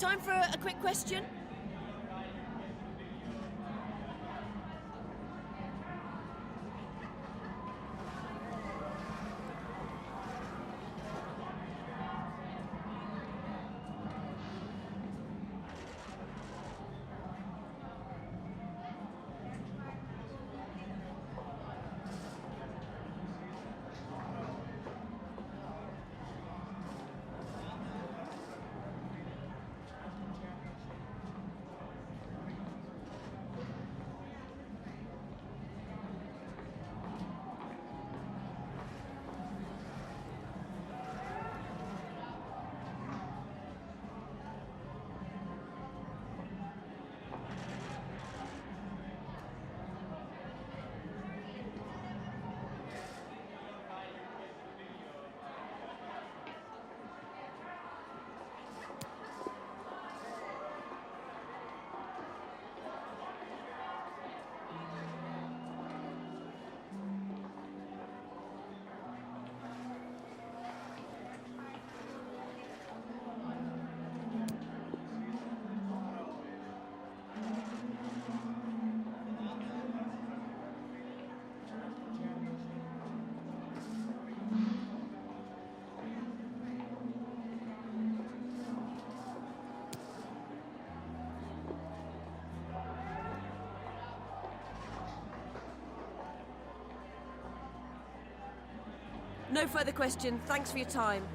Time for a quick question? No further questions. Thanks for your time.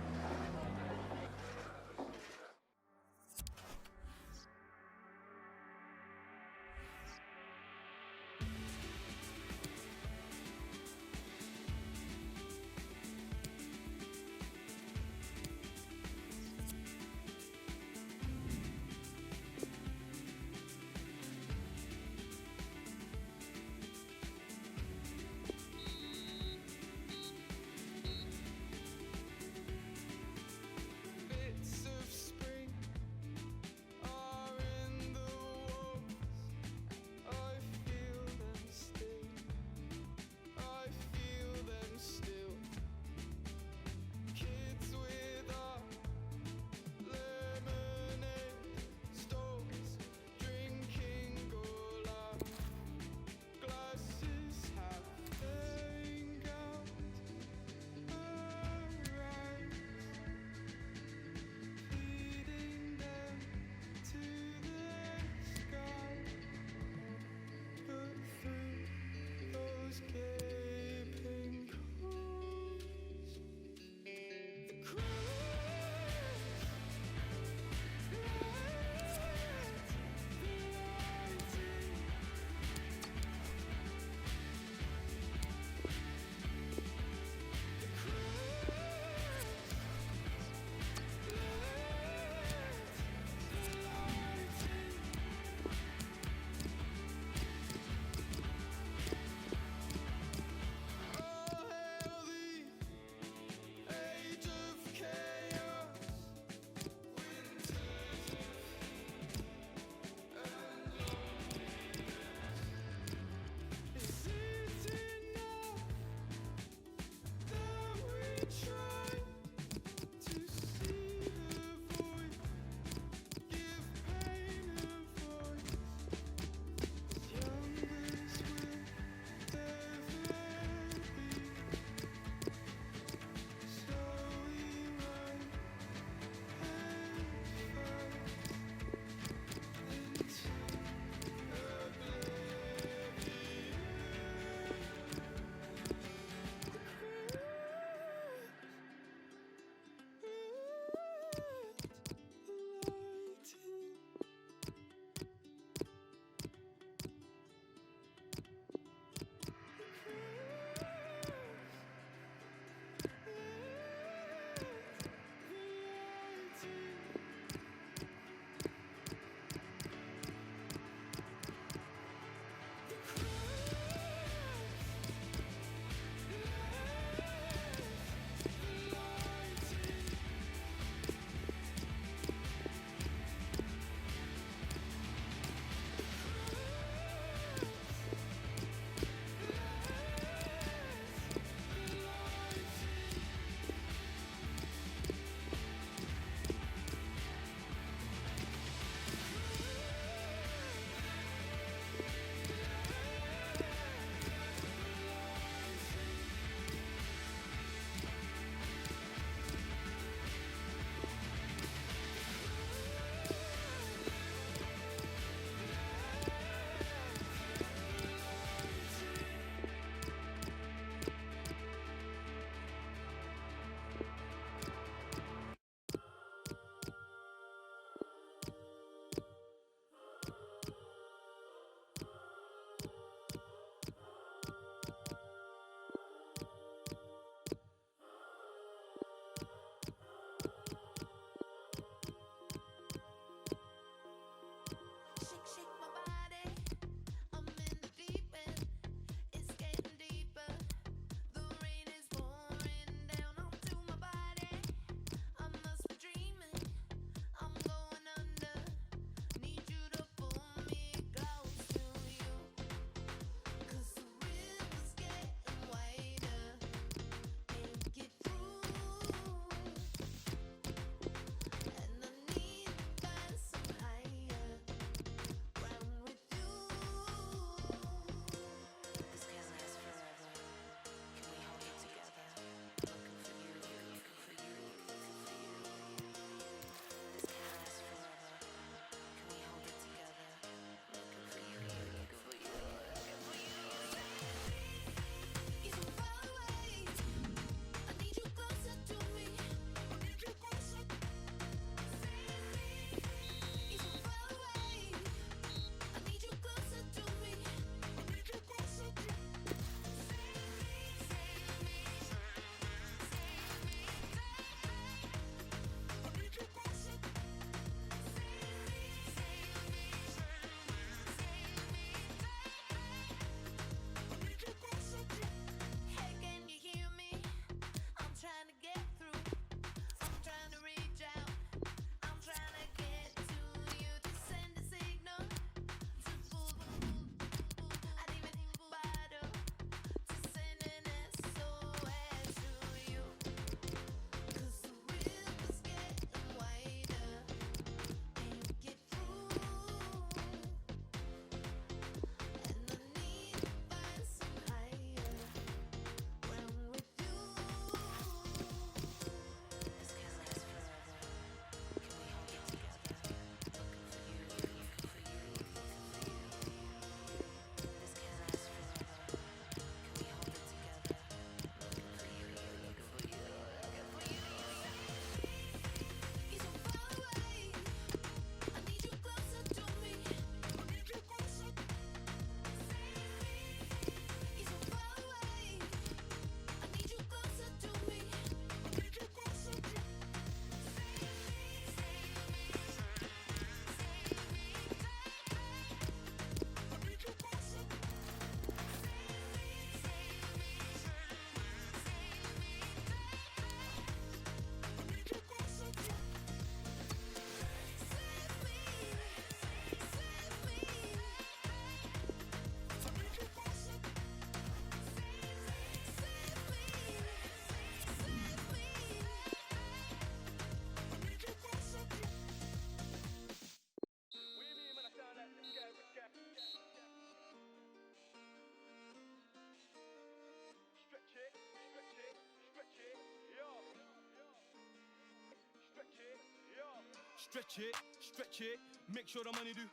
stretch it, make sure the money do.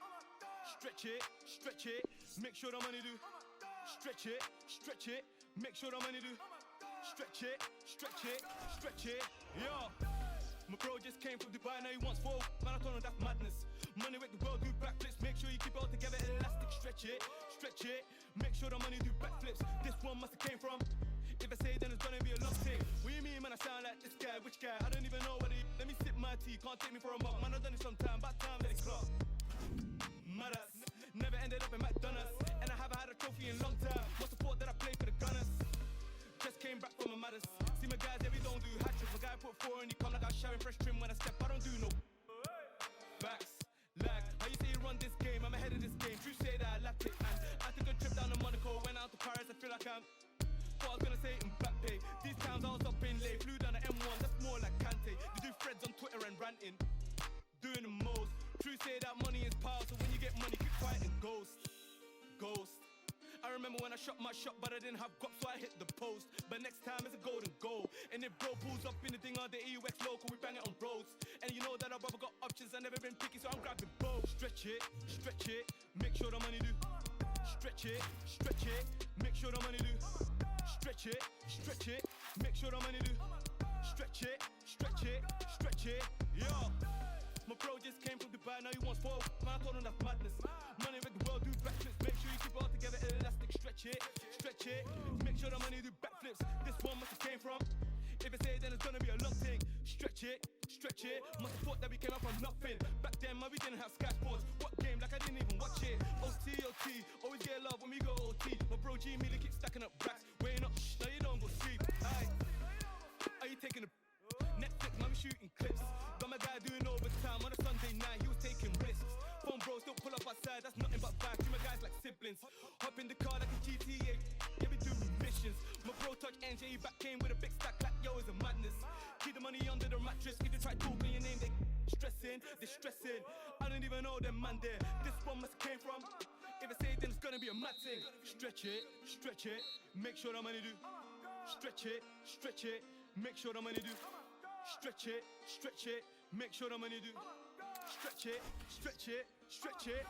Stretch it, make sure the money do. Stretch it, make sure the money do. Stretch it, yo. My bro just came from Dubai, now he wants four. Man, I told him that's madness. Money make the world do backflips. Make sure you keep it all together, elastic. Stretch it, make sure the money do backflips. This one must have came from. If I say it, then it's gonna be a long thing. What you mean, man? I sound like this guy. Which guy? I don't even know what he. Let me sip my tea. Can't take me for a mug. Man, I've done it sometime. About time that it's clock. Madass. Never ended up in McDonald's, and I haven't had a trophy in a long time. What support that I play for the Gunners? Just came back from a Maddest. See my guys, yeah, we don't do hat-tricks. My guy put four and he come like I'm showering fresh trim when I step. I don't do no backs, lag. How you say you run this game? I'm ahead of this game. True say that I lapped it, man. I took a trip down to Monaco, went out to Paris. I feel like I'm. Thought I was gonna say it in back pay. These times I was up in late, flew down the M1. That's more like Kante. They do threads on Twitter and ranting, doing the most. True say that money is power, so when you get money, keep quiet and ghost. I remember when I shot my shot, but I didn't have guap, so I hit the post. But next time it's a golden goal. And if bro pulls up in the thing on the EUX local, we bang it on roads. And you know that our brother got options, I never been picky, so I'm grabbing both. Stretch it, make sure the money do. Stretch it, make sure the money do. Stretch it, make sure the money do. Stretch it, yo. My bro just came from Dubai, now he wants four. Man, I told him that's madness. Money make the world do backflips. Make sure you keep it all together, elastic. Stretch it, make sure the money do backflips. This one must have came from. If I say it, then it's gonna be a long thing. Stretch it. Must have thought that we came up from nothing. Back then, man, we didn't have Sky Sports. What game? Like I didn't even watch it. OT, always get love when we go OT. My bro G Mealy keep stacking up racks. Weighing up, now you don't go sleep. Aye. Are you taking a Netflix, man, we shooting clips. Got my guy doing overtime on a Sunday night, he was taking risks. Phone bros don't pull up outside, that's nothing but bags. My guys like siblings. Hop in the car like a GTA, yeah, we do missions. My bro touch NJ, he back came with a big stack like yo, it's a madness. Keep the money under the mattress, if they try talking your name, they stressing. I don't even know them man there. This one must came from. If I say it, then it's gonna be a mad thing. Stretch it, make sure the money do. Stretch it, make sure the money do. Stretch it, make sure the money do. Stretch it.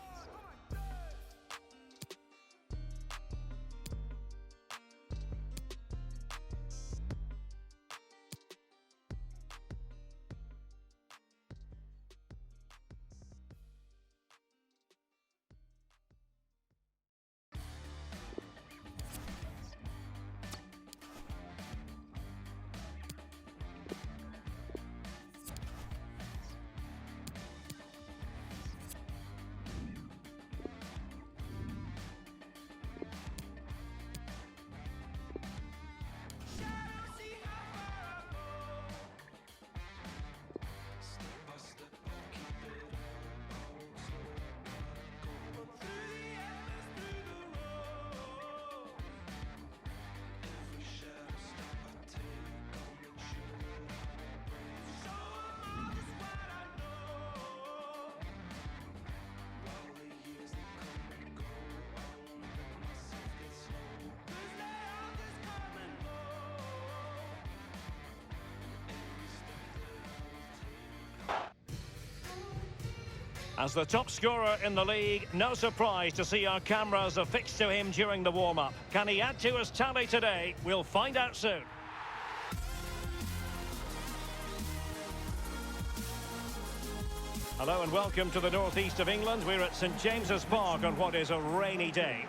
As the top scorer in the league, no surprise to see our cameras affixed to him during the warm-up. Can he add to his tally today? We'll find out soon. Hello and welcome to the northeast of England. We're at St James's Park on what is a rainy day.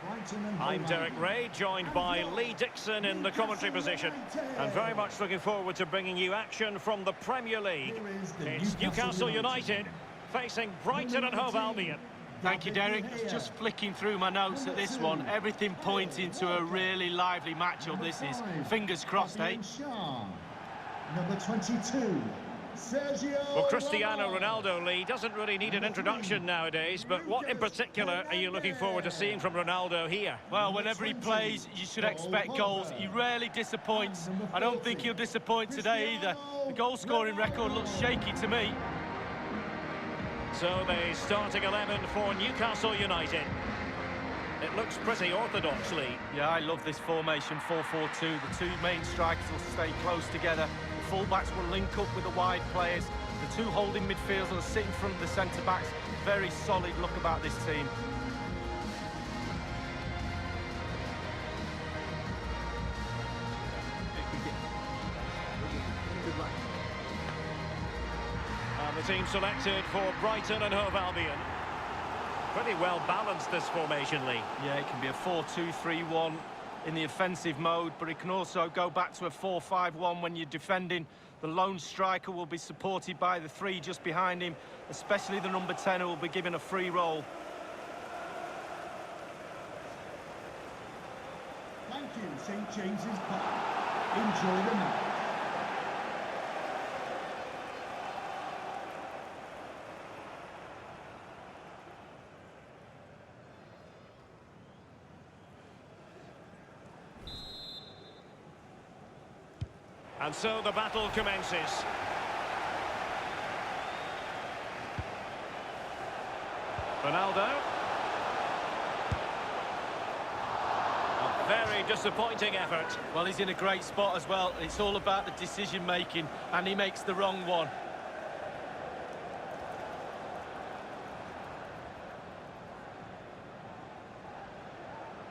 I'm Derek Ray, joined by Lee Dixon in the commentary position. And very much looking forward to bringing you action from the Premier League. It's Newcastle United facing Brighton and Hove Albion. Thank you, Derek. Just flicking through my notes at this one. Everything pointing to a really lively matchup. This is. Fingers crossed, eh? Number 22. Well, Cristiano Ronaldo, Lee, doesn't really need an introduction nowadays, but what in particular are you looking forward to seeing from Ronaldo here? Well, whenever he plays, you should expect goals. He rarely disappoints. I don't think he'll disappoint today either. The goal-scoring record looks shaky to me. So the starting 11 for Newcastle United. It looks pretty orthodox, Lee. Yeah, I love this formation, 4-4-2. The two main strikers will stay close together. The fullbacks will link up with the wide players. The two holding midfielders sit in front of the centre-backs. Very solid look about this team. And the team selected for Brighton and Hove Albion. Pretty well balanced, this formation, Lee. Yeah, it can be a 4-2-3-1 in the offensive mode, but it can also go back to a 4-5-1 when you're defending. The lone striker will be supported by the three just behind him, especially the number 10 who will be given a free role. Thank you, St James's Park. Enjoy the match. And so the battle commences. Ronaldo. A very disappointing effort. Well, he's in a great spot as well. It's all about the decision-making, and he makes the wrong one.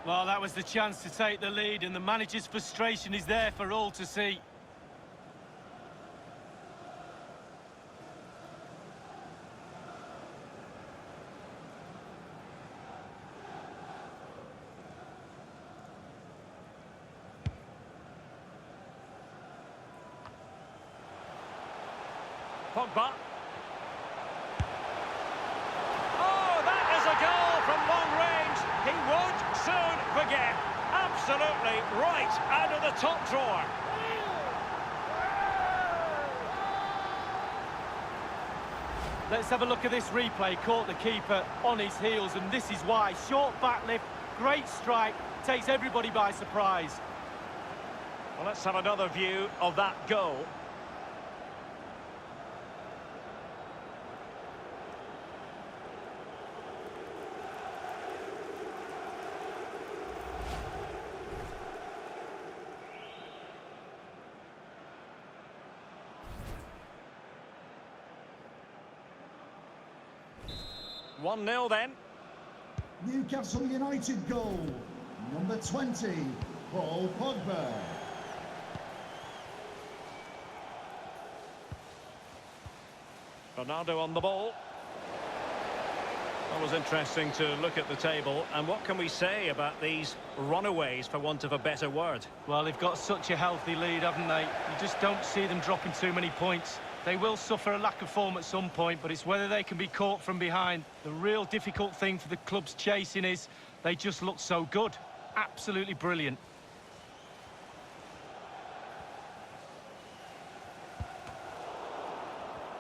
Well, that was the chance to take the lead, and the manager's frustration is there for all to see. Pogba. Oh, that is a goal from long range. He won't soon forget. Absolutely right out of the top drawer. Let's have a look at this replay. Caught the keeper on his heels, and this is why. Short back lift, great strike, takes everybody by surprise. Well, let's have another view of that goal. One 0 then. Newcastle United goal. Number 20, Paul Pogba. Ronaldo on the ball. That was interesting to look at the table. And what can we say about these runaways, for want of a better word? Well, they've got such a healthy lead, haven't they? You just don't see them dropping too many points. They will suffer a lack of form at some point, but it's whether they can be caught from behind. The real difficult thing for the club's chasing is they just look so good. Absolutely brilliant.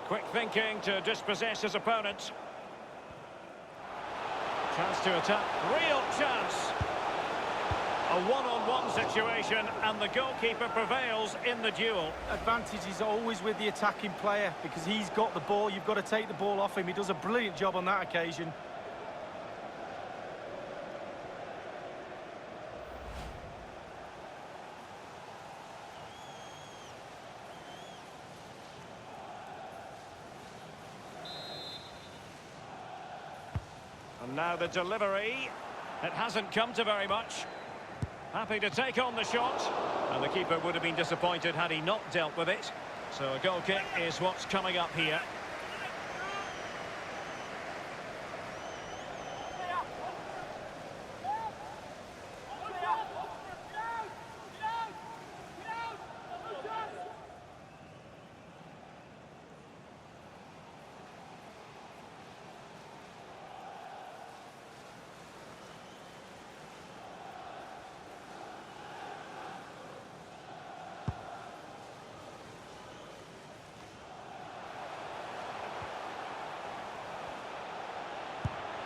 Quick thinking to dispossess his opponent. Chance to attack. Real chance. A one-on-one situation, and the goalkeeper prevails in the duel. Advantage is always with the attacking player because he's got the ball. You've got to take the ball off him. He does a brilliant job on that occasion. And now the delivery. It hasn't come to very much. Happy to take on the shot. And the keeper would have been disappointed had he not dealt with it. So a goal kick is what's coming up here.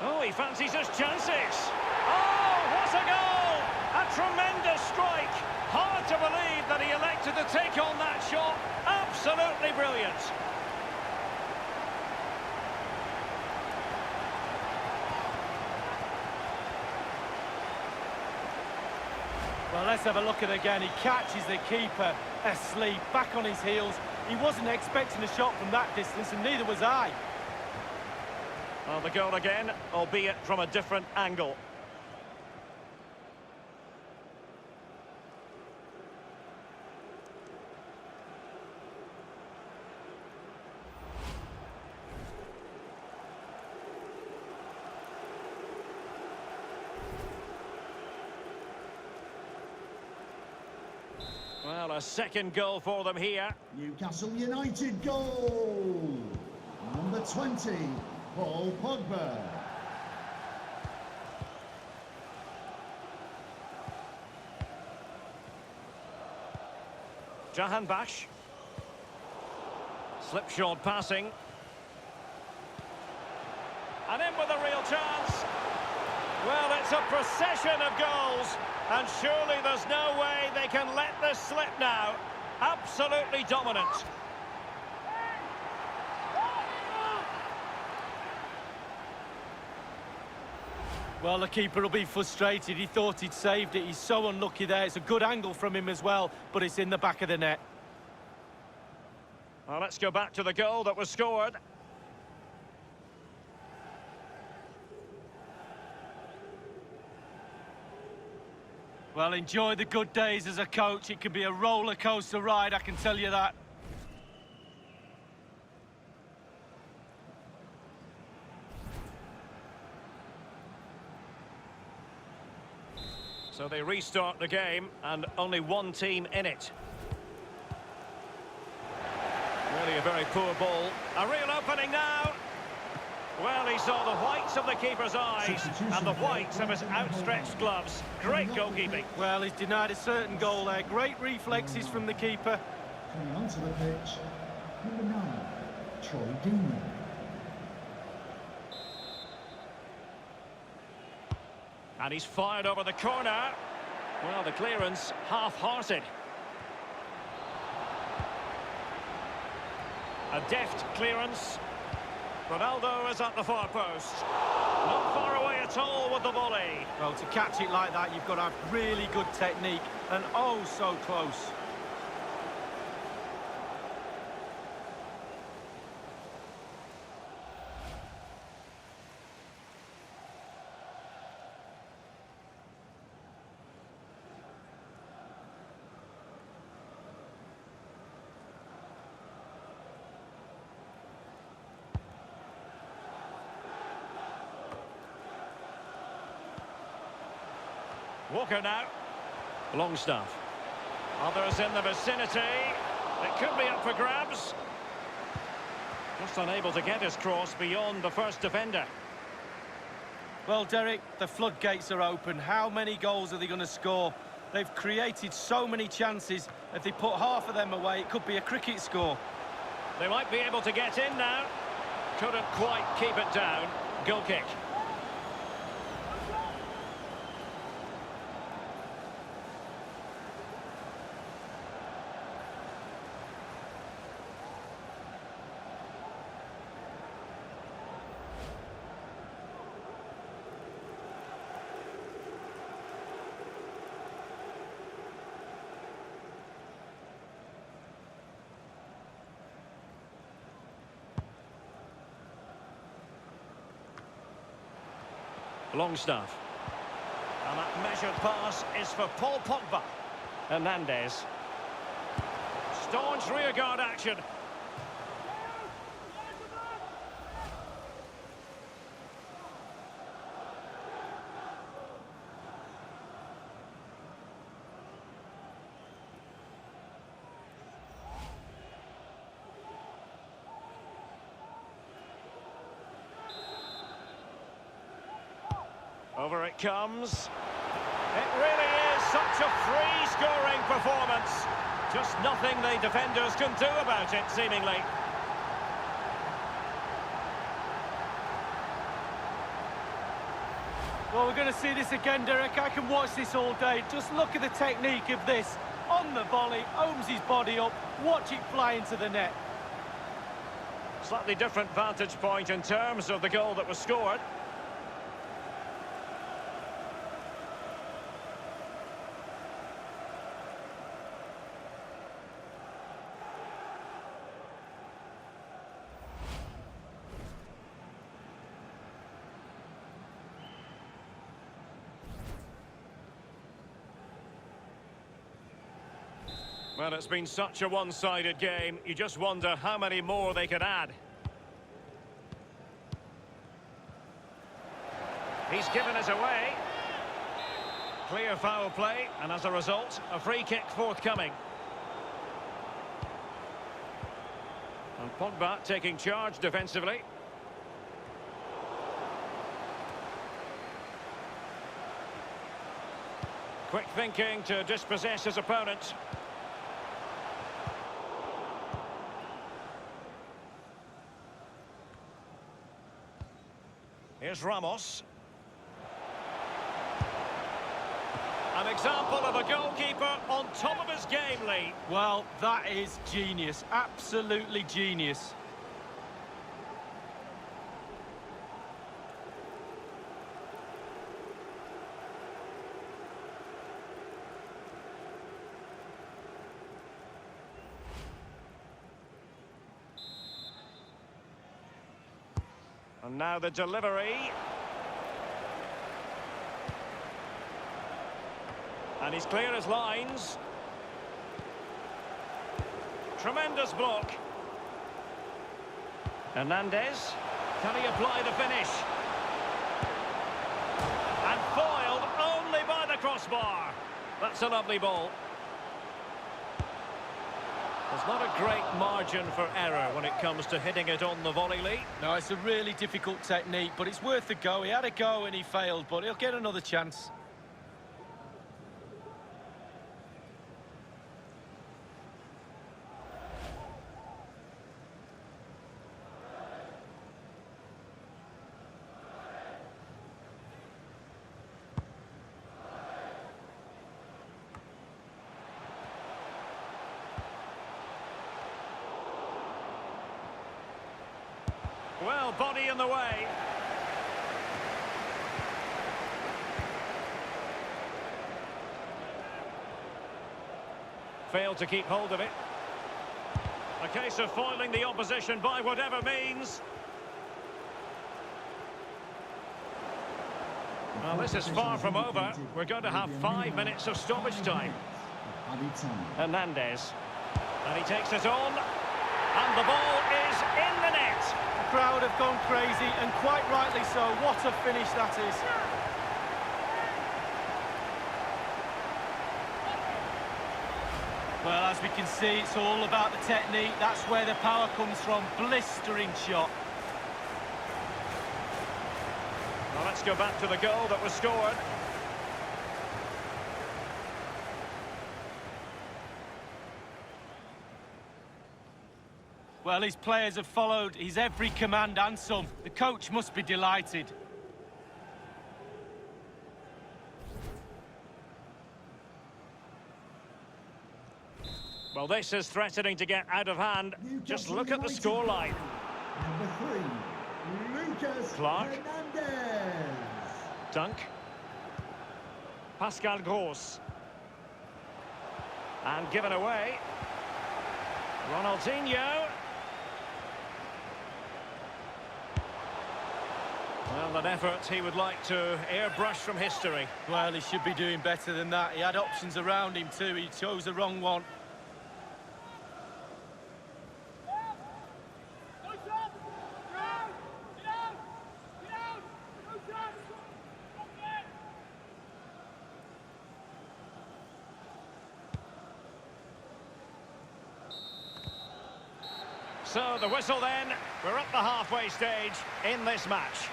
Oh, he fancies his chances. Oh, what a goal! A tremendous strike. Hard to believe that he elected to take on that shot. Absolutely brilliant. Well, let's have a look at it again. He catches the keeper asleep, back on his heels. He wasn't expecting a shot from that distance, and neither was I. Well, the goal again, albeit from a different angle. Well, a second goal for them here. Newcastle United goal. Number 20, Paul Pogba. Jahanbakhsh. Slipshod passing. And in with a real chance. Well, it's a procession of goals. And surely there's no way they can let this slip now. Absolutely dominant. Well, the keeper will be frustrated. He thought he'd saved it. He's so unlucky there. It's a good angle from him as well, but it's in the back of the net. Well, let's go back to the goal that was scored. Well, enjoy the good days as a coach. It can be a roller coaster ride, I can tell you that. So they restart the game, and only one team in it. Really a very poor ball. A real opening now. Well, he saw the whites of the keeper's eyes and the whites of his outstretched gloves. Great goalkeeping. Well, he's denied a certain goal there. Great reflexes from the keeper. Coming onto the pitch, number 9, Troy Deeney. And he's fired over the corner. Well, the clearance half-hearted. A deft clearance. Ronaldo is at the far post. Not far away at all with the volley. Well, to catch it like that, you've got to have really good technique, and oh, so close. Walker now. Longstaff. Others in the vicinity. It could be up for grabs. Just unable to get his cross beyond the first defender. Well, Derek, the floodgates are open. How many goals are they going to score? They've created so many chances. If they put half of them away, it could be a cricket score. They might be able to get in now. Couldn't quite keep it down. Goal kick. Longstaff. And that measured pass is for Paul Pogba. Hernandez. Staunch rearguard action. Over it comes. It really is such a free-scoring performance. Just nothing the defenders can do about it, seemingly. Well, we're going to see this again, Derek. I can watch this all day. Just look at the technique of this. On the volley, owns his body up. Watch it fly into the net. Slightly different vantage point in terms of the goal that was scored. Well, it's been such a one-sided game. You just wonder how many more they could add. He's given us away. Clear foul play, and as a result, a free kick forthcoming. And Pogba taking charge defensively. Quick thinking to dispossess his opponent. Here's Ramos. An example of a goalkeeper on top of his game, Lee. Well, that is genius. Absolutely genius. And now the delivery. And he's clear as lines. Tremendous block. Hernandez. Can he apply the finish? And foiled only by the crossbar. That's a lovely ball. There's not a great margin for error when it comes to hitting it on the volley, Lee. No, it's a really difficult technique, but it's worth a go. He had a go and he failed, but he'll get another chance. Well, body in the way. Failed to keep hold of it. A case of foiling the opposition by whatever means. Well, this is far from over. We're going to have 5 minutes of stoppage time. Hernandez. And he takes it on. And the ball is in the net. The crowd have gone crazy, and quite rightly so. What a finish that is. Well, as we can see, it's all about the technique. That's where the power comes from. Blistering shot. Well, let's go back to the goal that was scored. Well, his players have followed his every command and some. The coach must be delighted. Well, this is threatening to get out of hand. Just look at the scoreline. Number 3, Lucas Clark. Hernandez. Dunk. Pascal Gross. And given away. Ronaldinho. Well, an effort he would like to airbrush from history. Well, he should be doing better than that. He had options around him too. He chose the wrong one. So the whistle then. We're at the halfway stage in this match.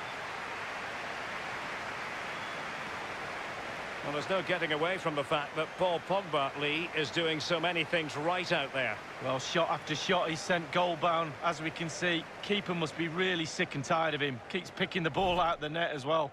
Well, there's no getting away from the fact that Paul Pogba, Lee, is doing so many things right out there. Well, shot after shot, he's sent goal-bound, as we can see. Keeper must be really sick and tired of him. Keeps picking the ball out of the net as well.